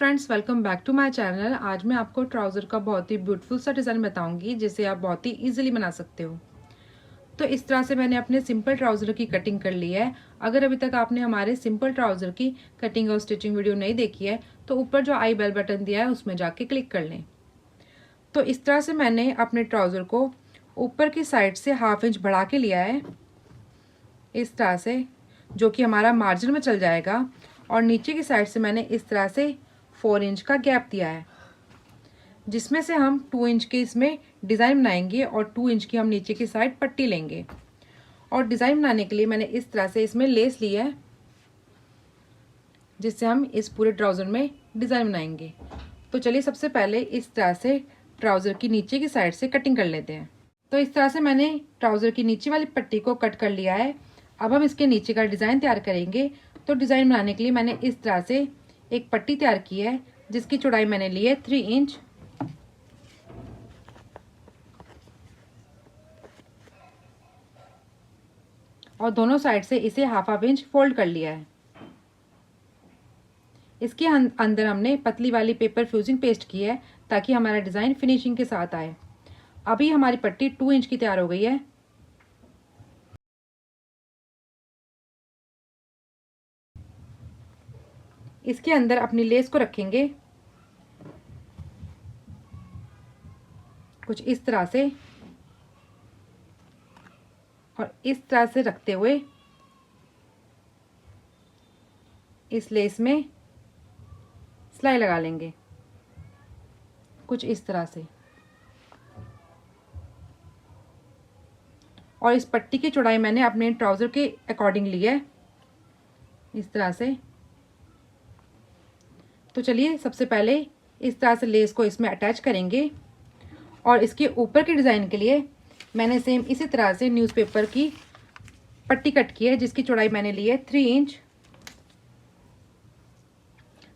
Friends, welcome back to my channel. आज मैं आपको ट्राउज़र का बहुत ही ब्यूटीफुल सा डिज़ाइन बताऊंगी जिसे आप बहुत ही इजीली बना सकते हो। तो इस तरह से मैंने अपने सिंपल ट्राउज़र की कटिंग कर ली है। अगर अभी तक आपने हमारे सिंपल ट्राउज़र की कटिंग और स्टिचिंग वीडियो नहीं देखी है तो ऊपर जो आई बेल बटन दिया है उसमें जाके क्लिक कर लें। तो इस तरह से मैंने अपने ट्राउज़र को ऊपर की साइड से 1/2 इंच बढ़ा के लिया है, इस तरह से, जो कि हमारा मार्जिन में चल जाएगा। और नीचे की साइड से मैंने इस तरह से 4 इंच का गैप दिया है, जिसमें से हम 2 इंच के इसमें डिज़ाइन बनाएंगे और 2 इंच की हम नीचे की साइड पट्टी लेंगे। और डिज़ाइन बनाने के लिए मैंने इस तरह से इसमें लेस ली है, जिससे हम इस पूरे ट्राउज़र में डिज़ाइन बनाएंगे। तो चलिए सबसे पहले इस तरह से ट्राउज़र की नीचे की साइड से कटिंग कर लेते हैं। तो इस तरह से मैंने ट्राउज़र की नीचे वाली पट्टी को कट कर लिया है। अब हम इसके नीचे का डिज़ाइन तैयार करेंगे। तो डिज़ाइन बनाने के लिए मैंने इस तरह से एक पट्टी तैयार की है, जिसकी चौड़ाई मैंने ली है 3 इंच। और दोनों साइड से इसे 1/2 इंच फोल्ड कर लिया है। इसके अंदर हमने पतली वाली पेपर फ्यूजिंग पेस्ट की है ताकि हमारा डिज़ाइन फिनिशिंग के साथ आए। अभी हमारी पट्टी 2 इंच की तैयार हो गई है। इसके अंदर अपनी लेस को रखेंगे कुछ इस तरह से, और इस तरह से रखते हुए इस लेस में सिलाई लगा लेंगे कुछ इस तरह से। और इस पट्टी की चौड़ाई मैंने अपने ट्राउज़र के अकॉर्डिंग ली है, इस तरह से। तो चलिए सबसे पहले इस तरह से लेस को इसमें अटैच करेंगे। और इसके ऊपर के डिज़ाइन के लिए मैंने सेम इसी तरह से न्यूज़पेपर की पट्टी कट की है, जिसकी चौड़ाई मैंने ली है 3 इंच।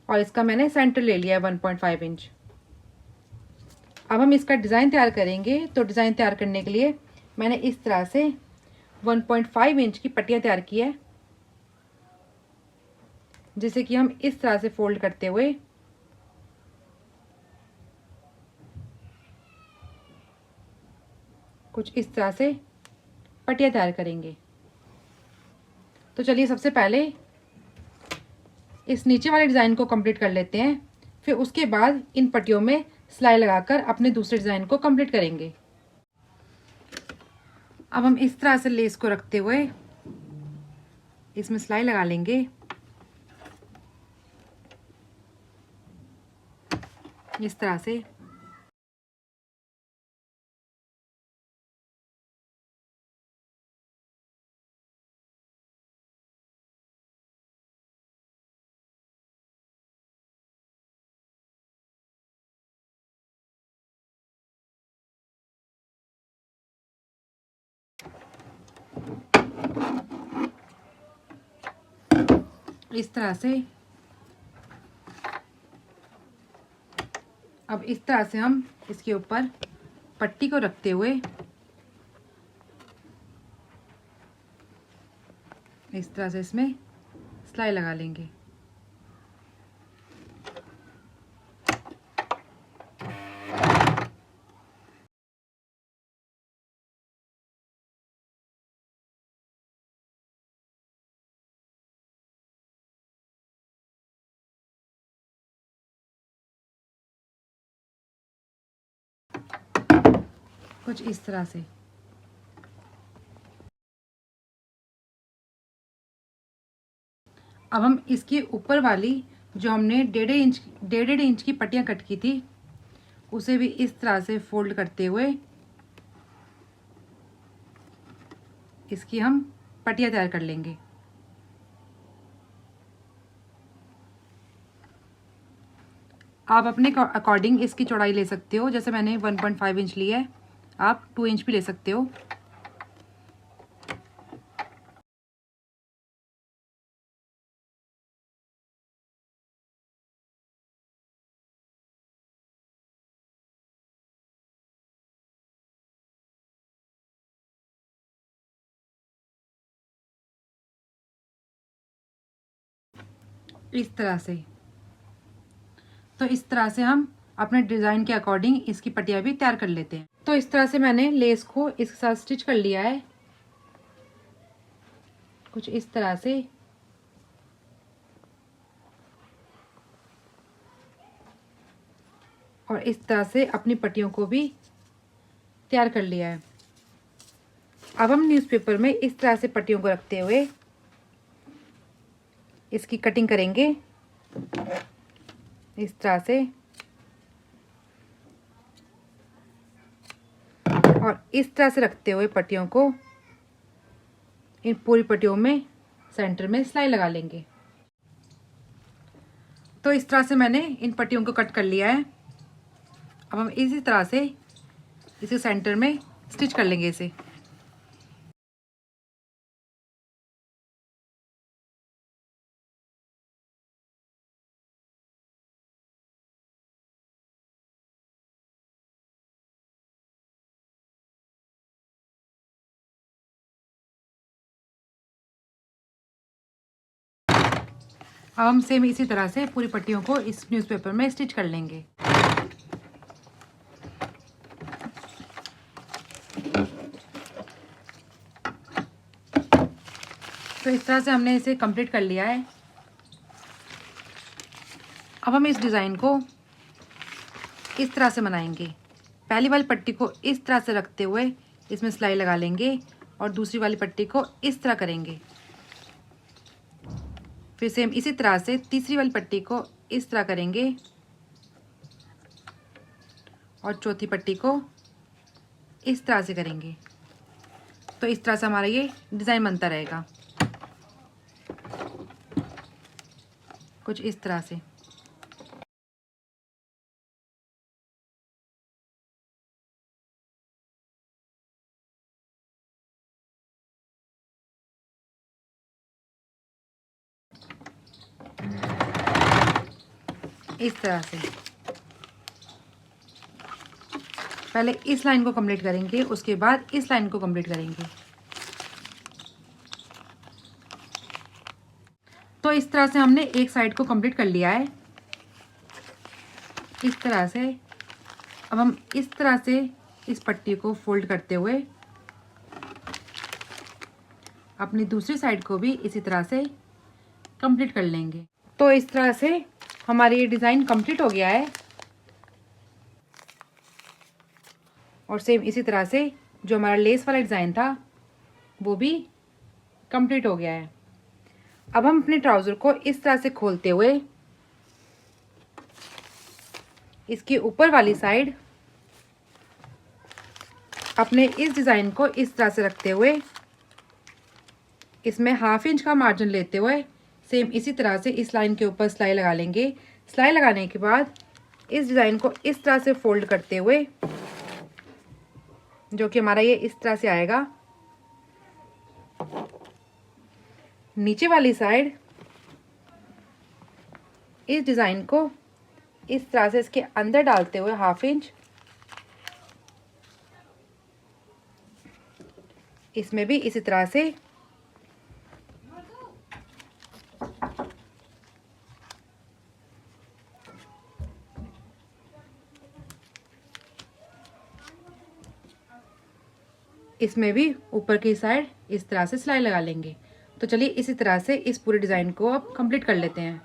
और इसका मैंने सेंटर ले लिया है 1.5 इंच। अब हम इसका डिज़ाइन तैयार करेंगे। तो डिज़ाइन तैयार करने के लिए मैंने इस तरह से 1.5 इंच की पट्टियाँ तैयार की है, जिसे कि हम इस तरह से फोल्ड करते हुए कुछ इस तरह से पट्टियाँ तैयार करेंगे। तो चलिए सबसे पहले इस नीचे वाले डिज़ाइन को कंप्लीट कर लेते हैं, फिर उसके बाद इन पट्टियों में सिलाई लगाकर अपने दूसरे डिज़ाइन को कंप्लीट करेंगे। अब हम इस तरह से लेस को रखते हुए इसमें सिलाई लगा लेंगे इस तरह से। इस तरह से अब इस तरह से हम इसके ऊपर पट्टी को रखते हुए इस तरह से इसमें सिलाई लगा लेंगे। कुछ इस तरह से। अब हम इसके ऊपर वाली जो हमने 1.5 इंच की पट्टियाँ कट की थी, उसे भी इस तरह से फोल्ड करते हुए इसकी हम पट्टियाँ तैयार कर लेंगे। आप अपने अकॉर्डिंग इसकी चौड़ाई ले सकते हो। जैसे मैंने 1.5 इंच ली है, आप 2 इंच भी ले सकते हो। इस तरह से। तो इस तरह से हम अपने डिज़ाइन के अकॉर्डिंग इसकी पट्टियाँ भी तैयार कर लेते हैं। तो इस तरह से मैंने लेस को इसके साथ स्टिच कर लिया है, कुछ इस तरह से। और इस तरह से अपनी पट्टियों को भी तैयार कर लिया है। अब हम न्यूज़पेपर में इस तरह से पट्टियों को रखते हुए इसकी कटिंग करेंगे, इस तरह से। और इस तरह से रखते हुए पट्टियों को इन पूरी पट्टियों में सेंटर में सिलाई लगा लेंगे। तो इस तरह से मैंने इन पट्टियों को कट कर लिया है। अब हम इसी तरह से इसे सेंटर में स्टिच कर लेंगे इसे। अब हम सेम इसी तरह से पूरी पट्टियों को इस न्यूज़पेपर में स्टिच कर लेंगे। तो इस तरह से हमने इसे कंप्लीट कर लिया है। अब हम इस डिज़ाइन को इस तरह से बनाएंगे। पहली वाली पट्टी को इस तरह से रखते हुए इसमें सिलाई लगा लेंगे और दूसरी वाली पट्टी को इस तरह करेंगे। फिर सेम इसी तरह से तीसरी वाली पट्टी को इस तरह करेंगे और चौथी पट्टी को इस तरह से करेंगे। तो इस तरह से हमारा ये डिज़ाइन बनता रहेगा, कुछ इस तरह से। इस तरह से पहले इस लाइन को कंप्लीट करेंगे, उसके बाद इस लाइन को कंप्लीट करेंगे। तो इस तरह से हमने एक साइड को कंप्लीट कर लिया है, इस तरह से। अब हम इस तरह से इस पट्टी को फोल्ड करते हुए अपनी दूसरी साइड को भी इसी तरह से कंप्लीट कर लेंगे। तो इस तरह से हमारी ये डिज़ाइन कंप्लीट हो गया है। और सेम इसी तरह से जो हमारा लेस वाला डिज़ाइन था वो भी कंप्लीट हो गया है। अब हम अपने ट्राउज़र को इस तरह से खोलते हुए इसकी ऊपर वाली साइड अपने इस डिज़ाइन को इस तरह से रखते हुए इसमें 1/2 इंच का मार्जिन लेते हुए सेम इसी तरह से इस लाइन के ऊपर सिलाई लगा लेंगे। सिलाई लगाने के बाद इस डिज़ाइन को इस तरह से फोल्ड करते हुए, जो कि हमारा ये इस तरह से आएगा, नीचे वाली साइड इस डिज़ाइन को इस तरह से इसके अंदर डालते हुए 1/2 इंच इसमें भी इसी तरह से इसमें भी ऊपर की साइड इस तरह से सिलाई लगा लेंगे। तो चलिए इसी तरह से इस पूरे डिज़ाइन को अब कंप्लीट कर लेते हैं।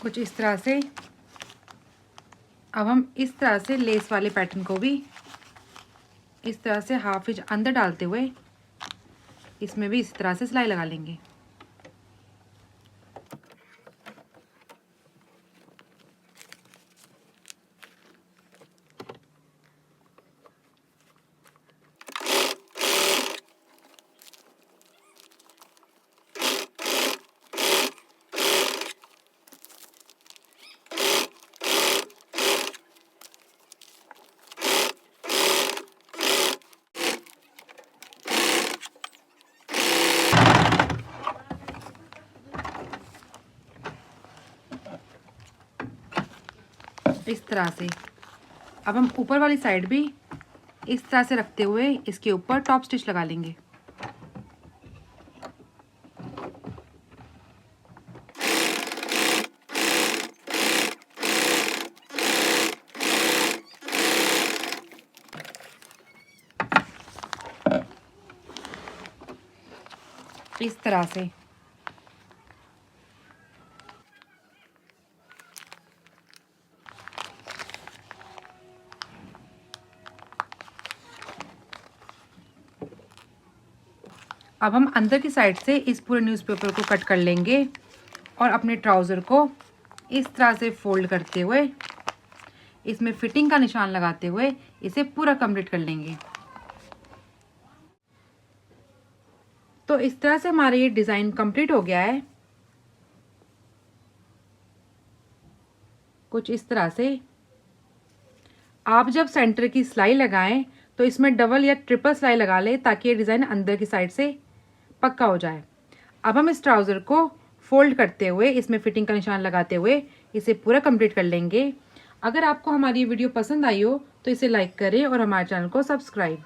कुछ इस तरह से। अब हम इस तरह से लेस वाले पैटर्न को भी इस तरह से 1/2 इंच अंदर डालते हुए इसमें भी इस तरह से सिलाई लगा लेंगे। इस तरह से। अब हम ऊपर वाली साइड भी इस तरह से रखते हुए इसके ऊपर टॉप स्टिच लगा लेंगे। इस तरह से। अब हम अंदर की साइड से इस पूरे न्यूज़पेपर को कट कर लेंगे और अपने ट्राउज़र को इस तरह से फोल्ड करते हुए इसमें फिटिंग का निशान लगाते हुए इसे पूरा कंप्लीट कर लेंगे। तो इस तरह से हमारा ये डिज़ाइन कंप्लीट हो गया है, कुछ इस तरह से। आप जब सेंटर की सिलाई लगाएं तो इसमें डबल या ट्रिपल सिलाई लगा लें ताकि ये डिज़ाइन अंदर की साइड से पक्का हो जाए। अब हम इस ट्राउज़र को फोल्ड करते हुए इसमें फिटिंग का निशान लगाते हुए इसे पूरा कंप्लीट कर लेंगे। अगर आपको हमारी वीडियो पसंद आई हो तो इसे लाइक करें और हमारे चैनल को सब्सक्राइब।